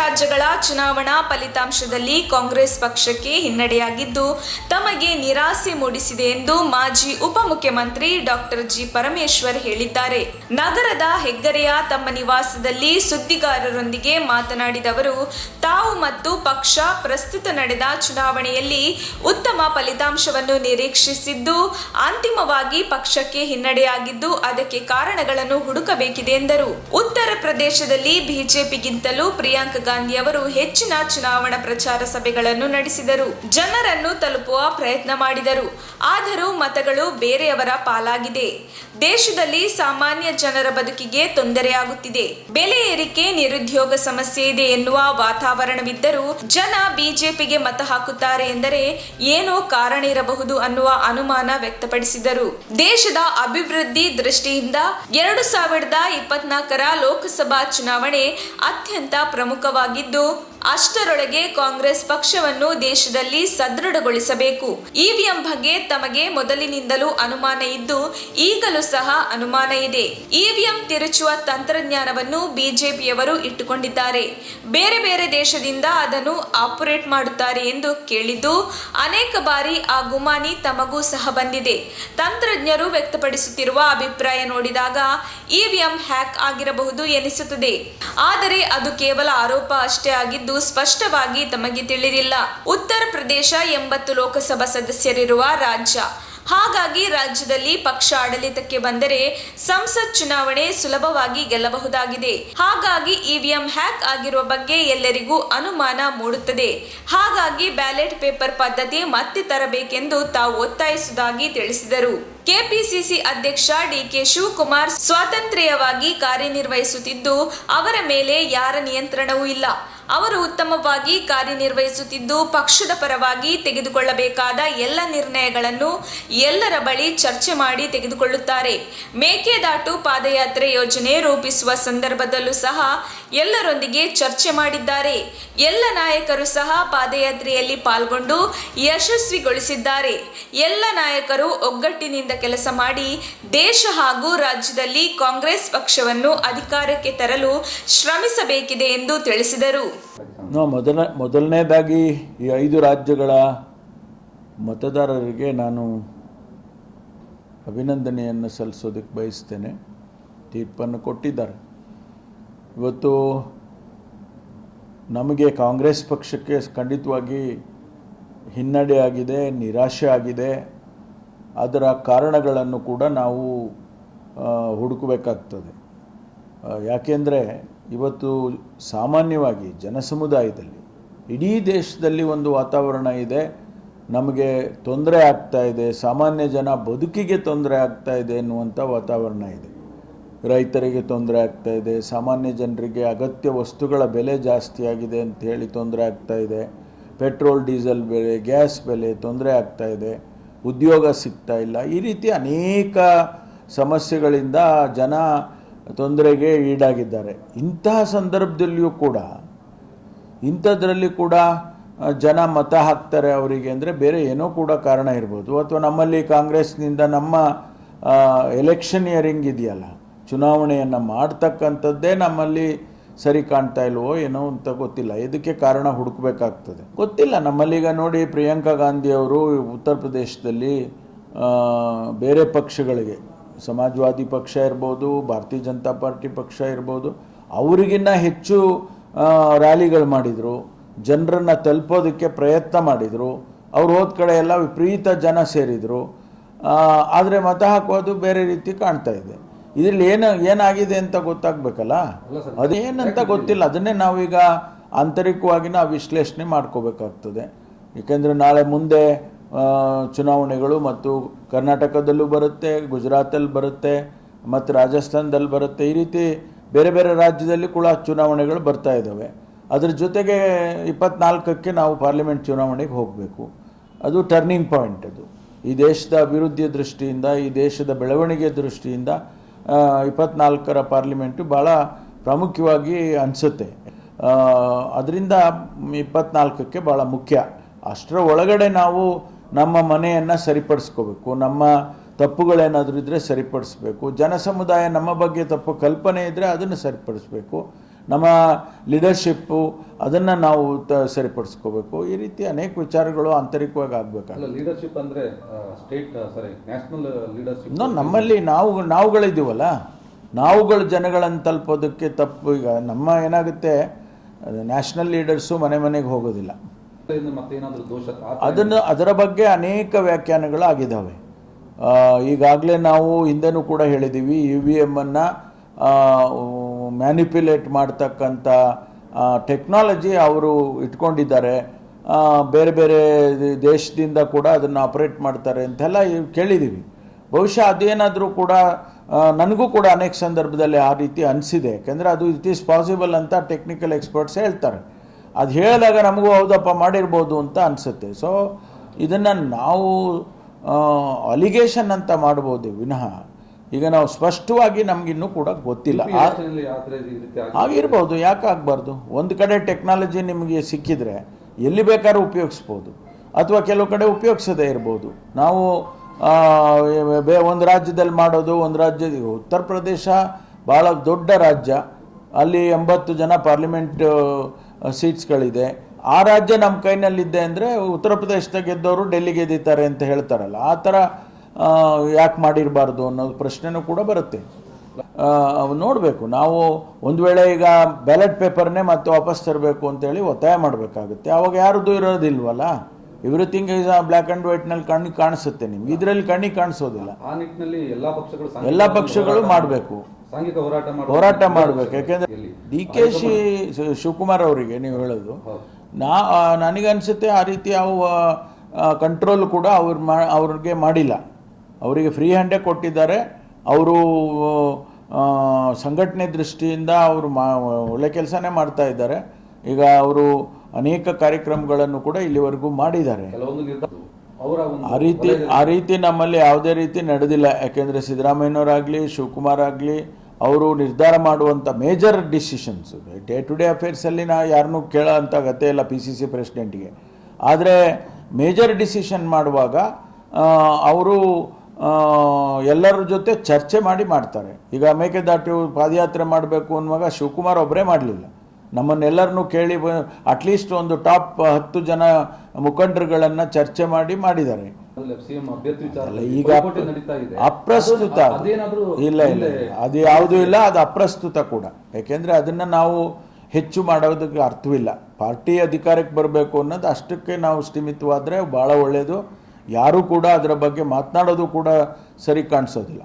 ರಾಜ್ಯಗಳ ಚುನಾವಣಾ ಫಲಿತಾಂಶದಲ್ಲಿ ಕಾಂಗ್ರೆಸ್ ಪಕ್ಷಕ್ಕೆ ಹಿನ್ನಡೆಯಾಗಿದ್ದು ತಮಗೆ ನಿರಾಸೆ ಮೂಡಿಸಿದೆ ಎಂದು ಮಾಜಿ ಉಪಮುಖ್ಯಮಂತ್ರಿ ಡಾಕ್ಟರ್ ಜಿ ಪರಮೇಶ್ವರ್ ಹೇಳಿದ್ದಾರೆ. ನಗರದ ಹೆಗ್ಗರೆಯ ತಮ್ಮ ನಿವಾಸದಲ್ಲಿ ಸುದ್ದಿಗಾರರೊಂದಿಗೆ ಮಾತನಾಡಿದ ಅವರು, ತಾವು ಮತ್ತು ಪಕ್ಷ ಪ್ರಸ್ತುತ ನಡೆದ ಚುನಾವಣೆಯಲ್ಲಿ ಉತ್ತಮ ಫಲಿತಾಂಶವನ್ನು ನಿರೀಕ್ಷಿಸಿದ್ದು ಅಂತಿಮವಾಗಿ ಪಕ್ಷಕ್ಕೆ ಹಿನ್ನಡೆಯಾಗಿದ್ದು ಅದಕ್ಕೆ ಕಾರಣಗಳನ್ನು ಹುಡುಕಬೇಕಿದೆ ಎಂದರು. ಉತ್ತರ ಪ್ರದೇಶದಲ್ಲಿ ಬಿಜೆಪಿಗಿಂತಲೂ ಪ್ರಿಯಾಂಕಾ ಗಾಂಧಿ ಅವರು ಹೆಚ್ಚಿನ ಚುನಾವಣಾ ಪ್ರಚಾರ ಸಭೆಗಳನ್ನು ನಡೆಸಿದರು. ಜನರನ್ನು ತಲುಪುವ ಪ್ರಯತ್ನ ಮಾಡಿದರು. ಆದರೂ ಮತಗಳು ಬೇರೆಯವರ ಪಾಲಾಗಿದೆ. ದೇಶದಲ್ಲಿ ಸಾಮಾನ್ಯ ಜನರ ಬದುಕಿಗೆ ತೊಂದರೆಯಾಗುತ್ತಿದೆ. ಬೆಲೆ ಏರಿಕೆ, ನಿರುದ್ಯೋಗ ಸಮಸ್ಯೆ ಇದೆ ಎನ್ನುವ ವಾತಾವರಣವಿದ್ದರೂ ಜನ ಬಿಜೆಪಿಗೆ ಮತ ಹಾಕುತ್ತಾರೆ ಎಂದರೆ ಏನೋ ಕಾರಣ ಇರಬಹುದು ಅನ್ನುವ ಅನುಮಾನ ವ್ಯಕ್ತಪಡಿಸಿದರು. ದೇಶದ ಅಭಿವೃದ್ಧಿ ದೃಷ್ಟಿಯಿಂದ 2024ರ ಲೋಕಸಭಾ ಚುನಾವಣೆ ಅತ್ಯಂತ ಪ್ರಮುಖವಾಗಿದ್ದು ಅಷ್ಟರೊಳಗೆ ಕಾಂಗ್ರೆಸ್ ಪಕ್ಷವನ್ನು ದೇಶದಲ್ಲಿ ಸದೃಢಗೊಳಿಸಬೇಕು. ಇವಿಎಂ ಬಗ್ಗೆ ತಮಗೆ ಮೊದಲಿನಿಂದಲೂ ಅನುಮಾನ ಇದ್ದು ಈಗಲೂ ಸಹ ಅನುಮಾನ ಇದೆ. ಇವಿಎಂ ತಿರುಚುವ ತಂತ್ರಜ್ಞಾನವನ್ನು ಬಿಜೆಪಿಯವರು ಇಟ್ಟುಕೊಂಡಿದ್ದಾರೆ. ಬೇರೆ ಬೇರೆ ದೇಶದಿಂದ ಅದನ್ನು ಆಪರೇಟ್ ಮಾಡುತ್ತಾರೆ ಎಂದು ಕೇಳಿದ್ದು ಅನೇಕ ಬಾರಿ ಆ ಗುಮಾನಿ ತಮಗೂ ಸಹ ಬಂದಿದೆ. ತಂತ್ರಜ್ಞರು ವ್ಯಕ್ತಪಡಿಸುತ್ತಿರುವ ಅಭಿಪ್ರಾಯ ನೋಡಿದಾಗ ಇವಿಎಂ ಹ್ಯಾಕ್ ಆಗಿರಬಹುದು ಎನಿಸುತ್ತದೆ. ಆದರೆ ಅದು ಕೇವಲ ಆರೋಪ ಅಷ್ಟೇ ಆಗಿದ್ದು ಸ್ಪಷ್ಟವಾಗಿ ತಮಗೆ ತಿಳಿದಿಲ್ಲ. ಉತ್ತರ ಪ್ರದೇಶ 80 ಲೋಕಸಭಾ ಸದಸ್ಯರಿರುವ ರಾಜ್ಯ. ಹಾಗಾಗಿ ರಾಜ್ಯದಲ್ಲಿ ಪಕ್ಷ ಆಡಳಿತಕ್ಕೆ ಬಂದರೆ ಸಂಸತ್ ಚುನಾವಣೆ ಸುಲಭವಾಗಿ ಗೆಲ್ಲಬಹುದಾಗಿದೆ. ಹಾಗಾಗಿ ಇವಿಎಂ ಹ್ಯಾಕ್ ಆಗಿರುವ ಬಗ್ಗೆ ಎಲ್ಲರಿಗೂ ಅನುಮಾನ ಮೂಡುತ್ತದೆ. ಹಾಗಾಗಿ ಬ್ಯಾಲೆಟ್ ಪೇಪರ್ ಪದ್ಧತಿ ಮತ್ತೆ ತರಬೇಕೆಂದು ತಾವು ಒತ್ತಾಯಿಸುವುದಾಗಿ ತಿಳಿಸಿದರು. ಕೆಪಿಸಿಸಿ ಅಧ್ಯಕ್ಷ ಡಿಕೆ ಶಿವಕುಮಾರ್ ಸ್ವಾತಂತ್ರ್ಯವಾಗಿ ಕಾರ್ಯನಿರ್ವಹಿಸುತ್ತಿದ್ದು ಅವರ ಮೇಲೆ ಯಾರ ನಿಯಂತ್ರಣವೂ ಇಲ್ಲ. ಅವರು ಉತ್ತಮವಾಗಿ ಕಾರ್ಯನಿರ್ವಹಿಸುತ್ತಿದ್ದು ಪಕ್ಷದ ಪರವಾಗಿ ತೆಗೆದುಕೊಳ್ಳಬೇಕಾದ ಎಲ್ಲ ನಿರ್ಣಯಗಳನ್ನು ಎಲ್ಲರ ಬಳಿ ಚರ್ಚೆ ಮಾಡಿ ತೆಗೆದುಕೊಳ್ಳುತ್ತಾರೆ. ಮೇಕೆದಾಟು ಪಾದಯಾತ್ರೆ ಯೋಜನೆ ರೂಪಿಸುವ ಸಂದರ್ಭದಲ್ಲೂ ಸಹ ಎಲ್ಲರೊಂದಿಗೆ ಚರ್ಚೆ ಮಾಡಿದ್ದಾರೆ. ಎಲ್ಲ ನಾಯಕರು ಸಹ ಪಾದಯಾತ್ರೆಯಲ್ಲಿ ಪಾಲ್ಗೊಂಡು ಯಶಸ್ವಿಗೊಳಿಸಿದ್ದಾರೆ. ಎಲ್ಲ ನಾಯಕರು ಒಗ್ಗಟ್ಟಿನಿಂದ ಕೆಲಸ ಮಾಡಿ ದೇಶ ಹಾಗೂ ರಾಜ್ಯದಲ್ಲಿ ಕಾಂಗ್ರೆಸ್ ಪಕ್ಷವನ್ನು ಅಧಿಕಾರಕ್ಕೆ ತರಲು ಶ್ರಮಿಸಬೇಕಿದೆ ಎಂದು ತಿಳಿಸಿದರು. ಮೊದಲನೇದಾಗಿ ಈ 5 ರಾಜ್ಯಗಳ ಮತದಾರರಿಗೆ ನಾನು ಅಭಿನಂದನೆಯನ್ನು ಸಲ್ಲಿಸೋದಕ್ಕೆ ಬಯಸ್ತೇನೆ. ತೀರ್ಪನ್ನು ಕೊಟ್ಟಿದ್ದಾರೆ. ಇವತ್ತು ನಮಗೆ ಕಾಂಗ್ರೆಸ್ ಪಕ್ಷಕ್ಕೆ ಖಂಡಿತವಾಗಿ ಹಿನ್ನಡೆ ಆಗಿದೆ, ನಿರಾಶೆ ಆಗಿದೆ. ಅದರ ಕಾರಣಗಳನ್ನು ಕೂಡ ನಾವು ಹುಡುಕಬೇಕಾಗ್ತದೆ. ಯಾಕೆಂದರೆ ಇವತ್ತು ಸಾಮಾನ್ಯವಾಗಿ ಜನಸಮುದಾಯದಲ್ಲಿ ಇಡೀ ದೇಶದಲ್ಲಿ ಒಂದು ವಾತಾವರಣ ಇದೆ, ನಮಗೆ ತೊಂದರೆ ಆಗ್ತಾ ಇದೆ, ಸಾಮಾನ್ಯ ಜನ ಬದುಕಿಗೆ ತೊಂದರೆ ಆಗ್ತಾ ಇದೆ ಎನ್ನುವಂಥ ವಾತಾವರಣ ಇದೆ. ರೈತರಿಗೆ ತೊಂದರೆ ಆಗ್ತಾ ಇದೆ, ಸಾಮಾನ್ಯ ಜನರಿಗೆ ಅಗತ್ಯ ವಸ್ತುಗಳ ಬೆಲೆ ಜಾಸ್ತಿ ಆಗಿದೆ ಅಂತ ಹೇಳಿ ತೊಂದರೆ ಆಗ್ತಾ ಇದೆ. ಪೆಟ್ರೋಲ್ ಡೀಸೆಲ್ ಬೆಲೆ, ಗ್ಯಾಸ್ ಬೆಲೆ ತೊಂದರೆ ಆಗ್ತಾ ಇದೆ, ಉದ್ಯೋಗ ಸಿಗ್ತಾ ಇಲ್ಲ. ಈ ರೀತಿ ಅನೇಕ ಸಮಸ್ಯೆಗಳಿಂದ ಜನ ತೊಂದರೆಗೆ ಈಡಾಗಿದ್ದಾರೆ. ಇಂತಹ ಸಂದರ್ಭದಲ್ಲಿಯೂ ಕೂಡ ಇಂಥದ್ರಲ್ಲಿ ಕೂಡ ಜನ ಮತ ಹಾಕ್ತಾರೆ ಅವರಿಗೆ ಅಂದರೆ ಬೇರೆ ಏನೋ ಕೂಡ ಕಾರಣ ಇರ್ಬೋದು. ಅಥವಾ ನಮ್ಮಲ್ಲಿ ಕಾಂಗ್ರೆಸ್ನಿಂದ ನಮ್ಮ ಎಲೆಕ್ಷನಿಯರಿಂಗ್ ಇದೆಯಲ್ಲ, ಚುನಾವಣೆಯನ್ನು ಮಾಡ್ತಕ್ಕಂಥದ್ದೇ ನಮ್ಮಲ್ಲಿ ಸರಿ ಕಾಣ್ತಾ ಇಲ್ವೋ ಏನೋ ಅಂತ ಗೊತ್ತಿಲ್ಲ. ಇದಕ್ಕೆ ಕಾರಣ ಹುಡುಕಬೇಕಾಗ್ತದೆ. ಗೊತ್ತಿಲ್ಲ. ನಮ್ಮಲ್ಲೀಗ ನೋಡಿ, ಪ್ರಿಯಾಂಕಾ ಗಾಂಧಿ ಅವರು ಉತ್ತರ ಪ್ರದೇಶದಲ್ಲಿ ಬೇರೆ ಪಕ್ಷಗಳಿಗೆ, ಸಮಾಜವಾದಿ ಪಕ್ಷ ಇರ್ಬೋದು, ಭಾರತೀಯ ಜನತಾ ಪಾರ್ಟಿ ಪಕ್ಷ ಇರ್ಬೋದು, ಅವರಿಗಿನ್ನ ಹೆಚ್ಚು ರ್ಯಾಲಿಗಳು ಮಾಡಿದರು, ಜನರನ್ನು ತಲುಪೋದಕ್ಕೆ ಪ್ರಯತ್ನ ಮಾಡಿದರು. ಅವ್ರು ಹೋದ ಕಡೆ ಎಲ್ಲ ವಿಪರೀತ ಜನ ಸೇರಿದರು. ಆದರೆ ಮತ ಹಾಕೋದು ಬೇರೆ ರೀತಿ ಕಾಣ್ತಾ ಇದೆ. ಇದರಲ್ಲಿ ಏನಾಗಿದೆ ಅಂತ ಗೊತ್ತಾಗಬೇಕಲ್ಲ, ಅದೇನಂತ ಗೊತ್ತಿಲ್ಲ. ಅದನ್ನೇ ನಾವೀಗ ಆಂತರಿಕವಾಗಿ ನಾವು ವಿಶ್ಲೇಷಣೆ ಮಾಡ್ಕೋಬೇಕಾಗ್ತದೆ. ಏಕೆಂದರೆ ನಾಳೆ ಮುಂದೆ ಚುನಾವಣೆಗಳು ಮತ್ತು ಕರ್ನಾಟಕದಲ್ಲೂ ಬರುತ್ತೆ, ಗುಜರಾತಲ್ಲಿ ಬರುತ್ತೆ ಮತ್ತು ರಾಜಸ್ಥಾನದಲ್ಲಿ ಬರುತ್ತೆ. ಈ ರೀತಿ ಬೇರೆ ಬೇರೆ ರಾಜ್ಯದಲ್ಲಿ ಕೂಡ ಚುನಾವಣೆಗಳು ಬರ್ತಾ ಇದ್ದಾವೆ. ಅದರ ಜೊತೆಗೆ 24ಕ್ಕೆ ನಾವು ಪಾರ್ಲಿಮೆಂಟ್ ಚುನಾವಣೆಗೆ ಹೋಗಬೇಕು. ಅದು ಟರ್ನಿಂಗ್ ಪಾಯಿಂಟ್. ಅದು ಈ ದೇಶದ ಅಭಿವೃದ್ಧಿಯ ದೃಷ್ಟಿಯಿಂದ, ಈ ದೇಶದ ಬೆಳವಣಿಗೆ ದೃಷ್ಟಿಯಿಂದ 24ರ ಪಾರ್ಲಿಮೆಂಟು ಭಾಳ ಪ್ರಾಮುಖ್ಯವಾಗಿ ಅನಿಸುತ್ತೆ. ಅದರಿಂದ 24ಕ್ಕೆ ಭಾಳ ಮುಖ್ಯ. ಅಷ್ಟರ ಒಳಗಡೆ ನಾವು ನಮ್ಮ ಮನೆಯನ್ನು ಸರಿಪಡಿಸ್ಕೋಬೇಕು. ನಮ್ಮ ತಪ್ಪುಗಳೇನಾದರೂ ಇದ್ದರೆ ಸರಿಪಡಿಸ್ಬೇಕು. ಜನಸಮುದಾಯ ನಮ್ಮ ಬಗ್ಗೆ ತಪ್ಪು ಕಲ್ಪನೆ ಇದ್ದರೆ ಅದನ್ನು ಸರಿಪಡಿಸ್ಬೇಕು. ನಮ್ಮ ಲೀಡರ್ಶಿಪ್ಪು ಅದನ್ನು ನಾವು ಸರಿಪಡಿಸ್ಕೋಬೇಕು. ಈ ರೀತಿ ಅನೇಕ ವಿಚಾರಗಳು ಆಂತರಿಕವಾಗಿ ಆಗಬೇಕಾಗುತ್ತೆ. ಲೀಡರ್ಶಿಪ್ ಅಂದರೆ ಸ್ಟೇಟ್ ನ್ಯಾಷನಲ್ ಲೀಡರ್ಶಿಪ್ ನಮ್ಮಲ್ಲಿ ನಾವುಗಳಿದ್ದೀವಲ್ಲ, ನಾವುಗಳು ಜನಗಳನ್ನು ತಲುಪೋದಕ್ಕೆ ತಪ್ಪು. ಈಗ ನಮ್ಮ ಏನಾಗುತ್ತೆ, ನ್ಯಾಷನಲ್ ಲೀಡರ್ಸು ಮನೆಗೆ ಹೋಗೋದಿಲ್ಲ. ಮತ್ತೇನಾದರೂ ದೋಷ ಅದರ ಬಗ್ಗೆ ಅನೇಕ ವ್ಯಾಖ್ಯಾನಗಳು ಆಗಿದ್ದಾವೆ. ಈಗಾಗಲೇ ನಾವು ಹಿಂದೆನೂ ಕೂಡ ಹೇಳಿದ್ದೀವಿ, EVM ಮ್ಯಾನಿಪ್ಯುಲೇಟ್ ಮಾಡ್ತಕ್ಕಂಥ ಟೆಕ್ನಾಲಜಿ ಅವರು ಇಟ್ಕೊಂಡಿದ್ದಾರೆ. ಬೇರೆ ಬೇರೆ ದೇಶದಿಂದ ಕೂಡ ಅದನ್ನು ಆಪರೇಟ್ ಮಾಡ್ತಾರೆ ಅಂತೆಲ್ಲ ಕೇಳಿದ್ದೀವಿ. ಬಹುಶಃ ಅದೇನಾದರೂ ಕೂಡ ನನಗೂ ಕೂಡ ಅನೇಕ ಸಂದರ್ಭದಲ್ಲಿ ಆ ರೀತಿ ಅನಿಸಿದೆ. ಯಾಕೆಂದರೆ ಅದು ಇಟ್ ಈಸ್ ಪಾಸಿಬಲ್ ಅಂತ ಟೆಕ್ನಿಕಲ್ ಎಕ್ಸ್ಪರ್ಟ್ಸ್ ಹೇಳ್ತಾರೆ. ಅದು ಹೇಳಿದಾಗ ನಮಗೂ ಹೌದಪ್ಪ ಮಾಡಿರ್ಬೋದು ಅಂತ ಅನಿಸುತ್ತೆ. ಸೊ ಇದನ್ನು ನಾವು ಅಲಿಗೇಷನ್ ಅಂತ ಮಾಡ್ಬೋದು ವಿನಃ ಈಗ ನಾವು ಸ್ಪಷ್ಟವಾಗಿ ನಮಗಿನ್ನೂ ಕೂಡ ಗೊತ್ತಿಲ್ಲ. ಆಗಿರ್ಬೋದು, ಯಾಕೆ ಆಗಬಾರ್ದು? ಒಂದು ಕಡೆ ಟೆಕ್ನಾಲಜಿ ನಿಮಗೆ ಸಿಕ್ಕಿದರೆ ಎಲ್ಲಿ ಬೇಕಾದ್ರೂ ಉಪಯೋಗಿಸ್ಬೋದು, ಅಥವಾ ಕೆಲವು ಕಡೆ ಉಪಯೋಗಿಸದೇ ಇರ್ಬೋದು. ನಾವು ಒಂದು ರಾಜ್ಯದಲ್ಲಿ ಮಾಡೋದು, ಒಂದು ಉತ್ತರ ಪ್ರದೇಶ ಭಾಳ ದೊಡ್ಡ ರಾಜ್ಯ, ಅಲ್ಲಿ 80 ಜನ ಪಾರ್ಲಿಮೆಂಟ್ ಸೀಟ್ಸ್ಗಳಿದೆ. ಆ ರಾಜ್ಯ ನಮ್ಮ ಕೈನಲ್ಲಿದ್ದೆ ಅಂದರೆ ಉತ್ತರ ಪ್ರದೇಶದಾಗ ಗೆದ್ದವರು ಡೆಲ್ಲಿ ಗೆದ್ದಿದ್ದಾರೆ ಅಂತ ಹೇಳ್ತಾರಲ್ಲ, ಆ ಥರ ಯಾಕೆ ಮಾಡಿರಬಾರ್ದು ಅನ್ನೋದು ಪ್ರಶ್ನೆನೂ ಕೂಡ ಬರುತ್ತೆ. ನೋಡಬೇಕು. ನಾವು ಒಂದು ವೇಳೆ ಈಗ ಬ್ಯಾಲೆಟ್ ಪೇಪರ್ನೇ ಮತ್ತೆ ವಾಪಸ್ ತರಬೇಕು ಅಂತೇಳಿ ಒತ್ತಾಯ ಮಾಡಬೇಕಾಗುತ್ತೆ. ಅವಾಗ ಯಾರ್ದು ಇರೋದಿಲ್ವಲ್ಲ, ಎವ್ರಿಥಿಂಗ್ ಈಸ್ ಬ್ಲ್ಯಾಕ್ ಆ್ಯಂಡ್ ವೈಟ್ನಲ್ಲಿ ಕಾಣಿಸುತ್ತೆ ನಿಮ್ಗೆ, ಇದರಲ್ಲಿ ಕಾಣಿಸೋದಿಲ್ಲ. ಆ ನಿಟ್ಟಿನಲ್ಲಿ ಎಲ್ಲ ಪಕ್ಷಗಳು ಮಾಡಬೇಕು, ಹೋರಾಟ ಮಾಡಬೇಕು. ಯಾಕೆಂದರೆ DK ಶಿವಕುಮಾರ್ ಅವರಿಗೆ ನೀವು ಹೇಳೋದು, ನನಗನ್ಸುತ್ತೆ ಆ ರೀತಿ ಯಾವ ಕಂಟ್ರೋಲ್ ಕೂಡ ಅವ್ರಿಗೆ ಮಾಡಿಲ್ಲ. ಅವರಿಗೆ ಫ್ರೀ ಹ್ಯಾಂಡೇ ಕೊಟ್ಟಿದ್ದಾರೆ. ಅವರು ಸಂಘಟನೆ ದೃಷ್ಟಿಯಿಂದ ಅವರು ಒಳ್ಳೆ ಕೆಲಸನೇ ಮಾಡ್ತಾ ಇದ್ದಾರೆ. ಈಗ ಅವರು ಅನೇಕ ಕಾರ್ಯಕ್ರಮಗಳನ್ನು ಕೂಡ ಇಲ್ಲಿವರೆಗೂ ಮಾಡಿದ್ದಾರೆ. ಆ ರೀತಿ ನಮ್ಮಲ್ಲಿ ಯಾವುದೇ ರೀತಿ ನಡೆದಿಲ್ಲ. ಯಾಕೆಂದರೆ ಸಿದ್ದರಾಮಯ್ಯನವರಾಗಲಿ ಶಿವಕುಮಾರ್ ಆಗಲಿ ಅವರು ನಿರ್ಧಾರ ಮಾಡುವಂಥ major decisions day to day ಅಫೇರ್ಸಲ್ಲಿ ಯಾರನ್ನೂ ಕೇಳೋ ಅಂಥ ಅಗತ್ಯ ಇಲ್ಲ PCC ಪ್ರೆಸಿಡೆಂಟ್ಗೆ. ಆದರೆ ಮೇಜರ್ ಡಿಸಿಷನ್ ಮಾಡುವಾಗ ಅವರು ಎಲ್ಲರ ಜೊತೆ ಚರ್ಚೆ ಮಾಡ್ತಾರೆ. ಈಗ ಮೇಕೆದಾಟು ಪಾದಯಾತ್ರೆ ಮಾಡಬೇಕು ಅನ್ನುವಾಗ ಶಿವಕುಮಾರ್ ಒಬ್ಬರೇ ಮಾಡಲಿಲ್ಲ, ನಮ್ಮನ್ನೆಲ್ಲರನ್ನೂ ಕೇಳಿ ಅಟ್ಲೀಸ್ಟ್ ಒಂದು ಟಾಪ್ 10 ಜನ ಮುಖಂಡರುಗಳನ್ನು ಚರ್ಚೆ ಮಾಡಿದ್ದಾರೆ. ಈಗ ಅಪ್ರಸ್ತುತ ಇಲ್ಲ ಅದು ಯಾವುದೂ ಇಲ್ಲ, ಅದು ಅಪ್ರಸ್ತುತ ಕೂಡ. ಯಾಕೆಂದರೆ ಅದನ್ನು ನಾವು ಹೆಚ್ಚು ಮಾಡೋದಕ್ಕೆ ಅರ್ಥವಿಲ್ಲ. ಪಾರ್ಟಿ ಅಧಿಕಾರಕ್ಕೆ ಬರಬೇಕು ಅನ್ನೋದು ಅಷ್ಟಕ್ಕೆ ನಾವು ಸೀಮಿತವಾದರೆ ಭಾಳ ಒಳ್ಳೆಯದು. ಯಾರೂ ಕೂಡ ಅದರ ಬಗ್ಗೆ ಮಾತನಾಡೋದು ಕೂಡ ಸರಿ ಕಾಣಿಸೋದಿಲ್ಲ.